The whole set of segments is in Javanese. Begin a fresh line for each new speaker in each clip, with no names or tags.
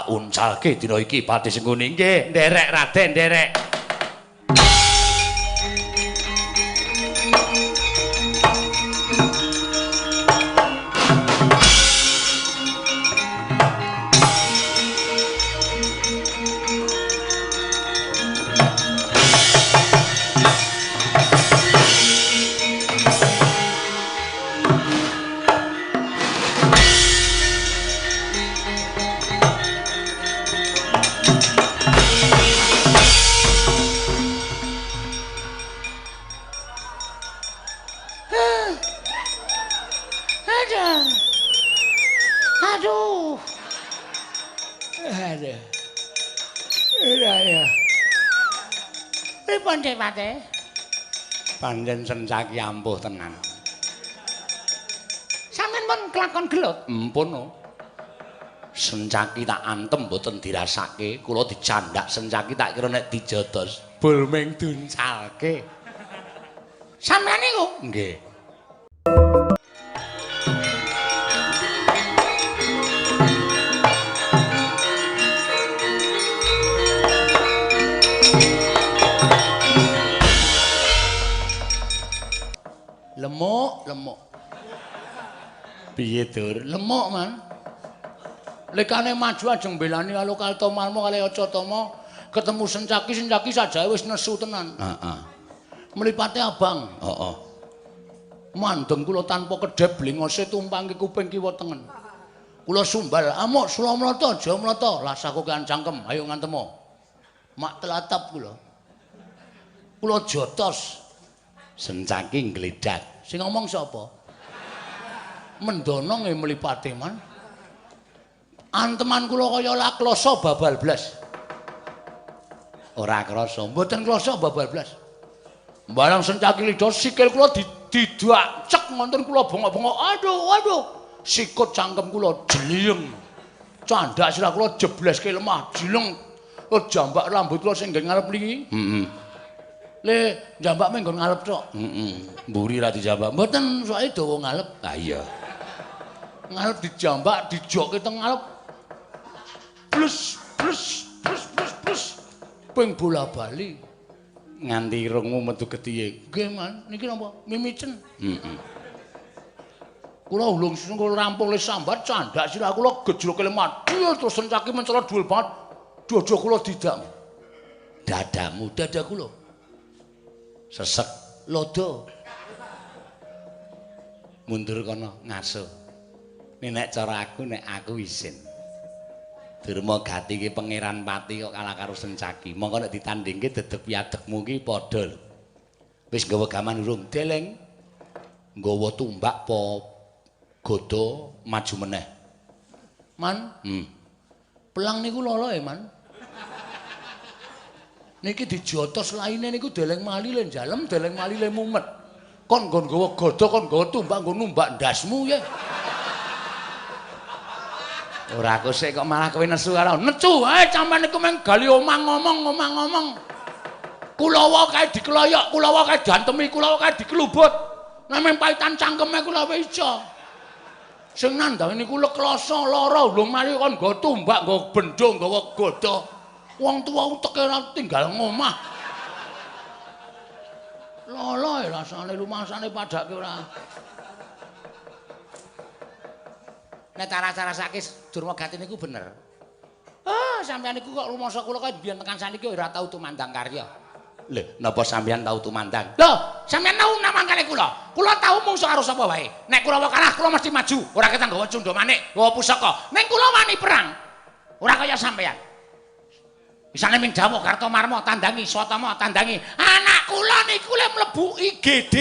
tak uncalke dina iki Pati Sengguni. Nggih, nderek Raden, nderek. Panjen Sencaki ampuh tenan.
Sampeyan pun kelakon gelut.
Empun. Sencaki tak antem mboten dirasake, kula dicandak Sencaki tak kira nek dijotos bulming duncalke.
Sampeyan niku?
Nggih. Lemuk. Piye, Dur? Lemuk, Man. Lekane maju ajeng belani karo Kaltomarma kali Acatama ketemu Sencaki sajae wis nesu tenan. Heeh. Mlipate abang. Heeh. Mandeng kula tanpa kedhep blingose tumpangke kuping kiwa tengen. Kula sumbal, "Amuk sula mlata, aja mlata." Lasaku kan cangkem, ayo ngantemo. Mak telatap kula. Kula jotos. Sencaki ngledak. Sing ngomong sapa? Mendono nggih mlipate, Man. Anteman kula kaya laklasa babal blas. Ora krasa, mboten krasa babal blas. Barang Sencaki lido sikil kula didak cek ngonten kula bongok-bongok. Aduh. Sikut cangkem kula jliyeng. Candak sirah kula jebleske lemah, jileng. Jambak rambut kula sing nggih ngarep niki. Heeh. Le jambak menggon ngalep tok. Mburi ra dijambak. Mboten soalé dawa ngalep. Ah iya. Ngalep dijambak, dijokke teng ngalep. Plus. Ping bola-bali. Nganti irungmu metu getihe. Nggih, Man. Niki napa? Mimicen. Kula ulung sing kula rampung le sambat candak sirah kula gejroke lemah. Terus Sencaki mencolot dhuwur banget. Dada kula didak. Dadamu, dada kula. Sesek lodo. Mundur kono ngaso. Nek cara aku nek aku isin. Durma Gati ki pangeran pati kok kalah karo Sencaki. Mongko nek ditandingke dedeg piadekmu ki padha lho. Wis nggawa gaman urung deleng. Nggawa tumbak po godo maju meneh. Man? Pelang niku loloe, Man. Niki dijotos laine niku deleng mali le njalem, deleng mali le mumet. Kon nggon nggawa godo, kon nggawa tumbak, nggo numbak ndasmu ya. Ora aku sik kok malah kowe nesu karo. Necu ae sampean niku meng gali omah ngomong. Kulawa kae dikeloyok, kulawa kae diantemi, kulawa kae dikelubut. Nek meng paitan cangkeme kula wis iso. Sing nandhangi niku leklasa lara, ulung mari kon nggo tumbak, nggo bendho, nggawa godo. Wong tuwa uteke ora tinggal ngomah. Loloe rasane lumangsane padake ora. Nek cara-cara sakis Durma Gati niku bener. Ah, sampeyan niku kok rumangsa kula kaya biyen tekan saniki ora tau tumandang karya. Lho, napa sampeyan tau tumandang? Lho, sampeyan tau namang kali kula. Kula tau mungsuh karo sapa wae. Nek kula kalah, kula mesti maju. Ora ketang nggawa cundha manik, nggawa pusaka. Nek kula wani perang. Ora kaya sampeyan. Misale ming dawuh Kartomarma tandangi, Swatama tandangi. Anak kula niku le mlebu IGD.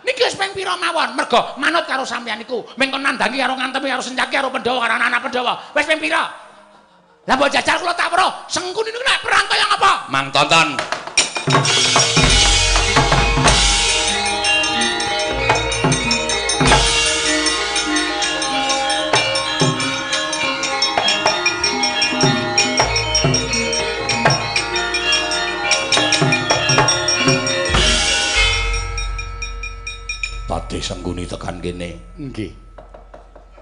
Niki wis ping pira mawon? Mergo manut karo sampeyan niku. Ming kon nandangi karo ngantemi karo Sencaki karo Pandhawa karo anak-anak Pandhawa. Wis ping pira? Lah mbok jajal kula tak weruh. Sengkuni niku nek perang kaya ngapa? Mang tonton. Pati Sengguni tekan kene. Nggih.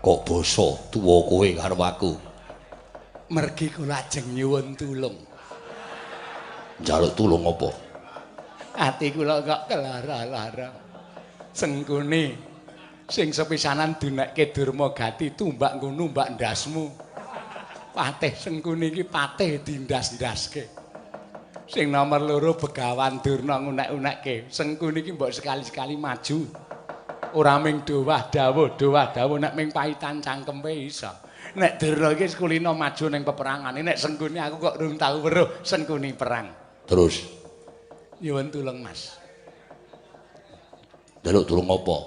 Kok basa tuwa kowe karo aku. Mergi kula ajeng nyuwun tulung.
Njaluk tulung apa?
Ati kula kok kelara-lara. Sengkune sing sepisanan dunekke Durmagati tumbak ngono mbak ndasmu. Patih Sengkune iki patih dindas-ndaske. Sing nomor loro Begawan Durna ngunek-unekke. Sengkune iki mbok sekali-sekali maju. Ora ming dawuh nek ming paitan cangkeme iso. Nek Durna iki kulino maju ning peperangane, nek Sengkune aku kok durung tau weruh Sengkune perang.
Terus
Nyuwun tulung, Mas.
njaluk tulung apa?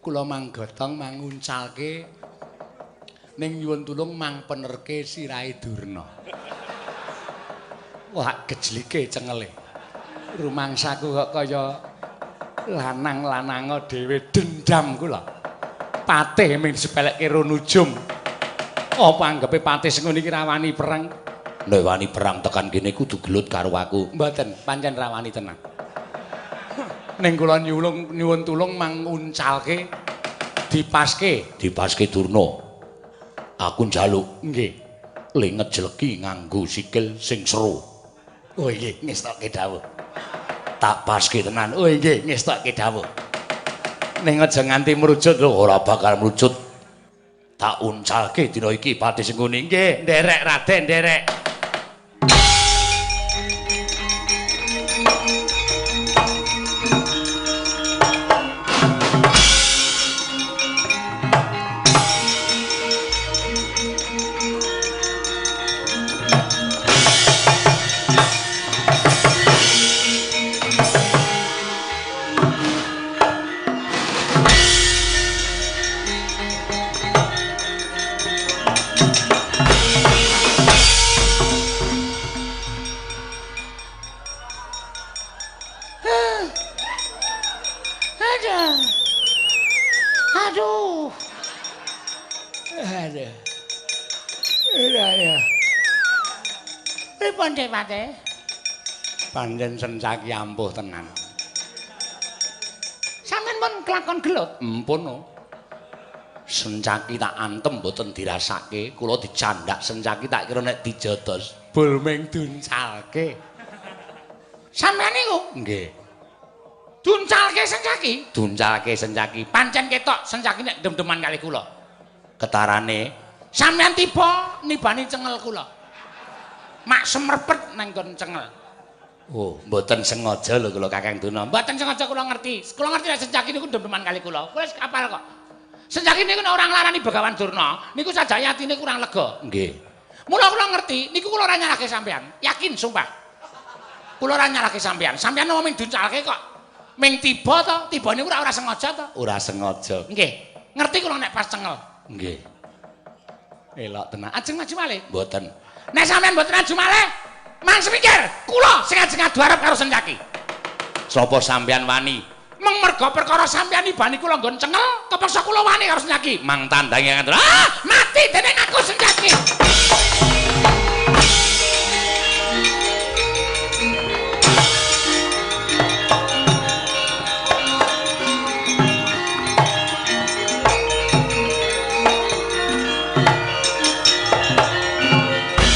Kula manggotong manguncalke ning nyuwun tulung mang penerke sirahe Durna. Wah, gejlike cengele. Rumangsaku kok kaya lanang-lananga dhewe dendam kula. Patih ming disepelekke runujum. Apa anggepe patih sing ngene iki rawani perang?
Nek wani perang tekan kene kudu gelut karo aku.
Mboten, pancen rawani tenan. Ning kula nyuwun tulung manguncalke
Dipaske Durna. Aku njaluk
nggih.
le ngejeleki nganggo sikil sing seru.
Oh nggih, ngestokke dawuh.
Tak paske tenan.
Oh nggih, ngestokke dawuh.
Ning aja nganti mrucut lho, ora bakal mrucut. Tak uncalke dina iki Patih Sengkuni.
Nggih, nderek Raden, nderek. Aduh. Aduh. Ya. Pripun Dik Patih? Pancen sencaki ampuh tenan. Sampeyan pun kelakon gelut.
Empun no. Sencaki tak antem mboten dirasake, kula dicandak sencaki tak kira nek dijotos.
Bulming duncalke. Sampeyan niku
Nggih.
duncalke sencaki.
Duncalke sencaki.
Pancen ketok sencaki nek dem-deman kali kula.
Ketarane
Sampeyan tiba nibani cengel kula. Mak semerpet nang nggon cengel.
oh, mboten sengaja lho kula Kakang Durna.
Mboten sengaja kula ngerti. Kula ngerti nek sencaki niku dem-deman kali kula. Wis kapal kok. Sencaki niku nek orang larani Begawan Durna, niku sajayatine kurang lega.
Nggih.
Mula kula ngerti niku kula ora nyalahke sampean. Yakin sumpah. Kula ora nyalahke sampean. Sampean mau ming duncalke kok. Ming tiba to, tiba niku ora sengaja to.
Ora sengaja.
Nggih. Ngerti kula nek pas cengel.
Nggih.
Elok tenan. Ajeng maju malih.
Mboten.
Nek sampean mboten maju malih, mang semikir, kula sing ajeng adu arep karo sencaki.
Sapa sampean wani?
Meng merga perkara sampean ibani kula nggon cengel, kepeksa kula wani karo sencaki.
Mang tandangi ngaten.
Ah, mati dening aku sencaki.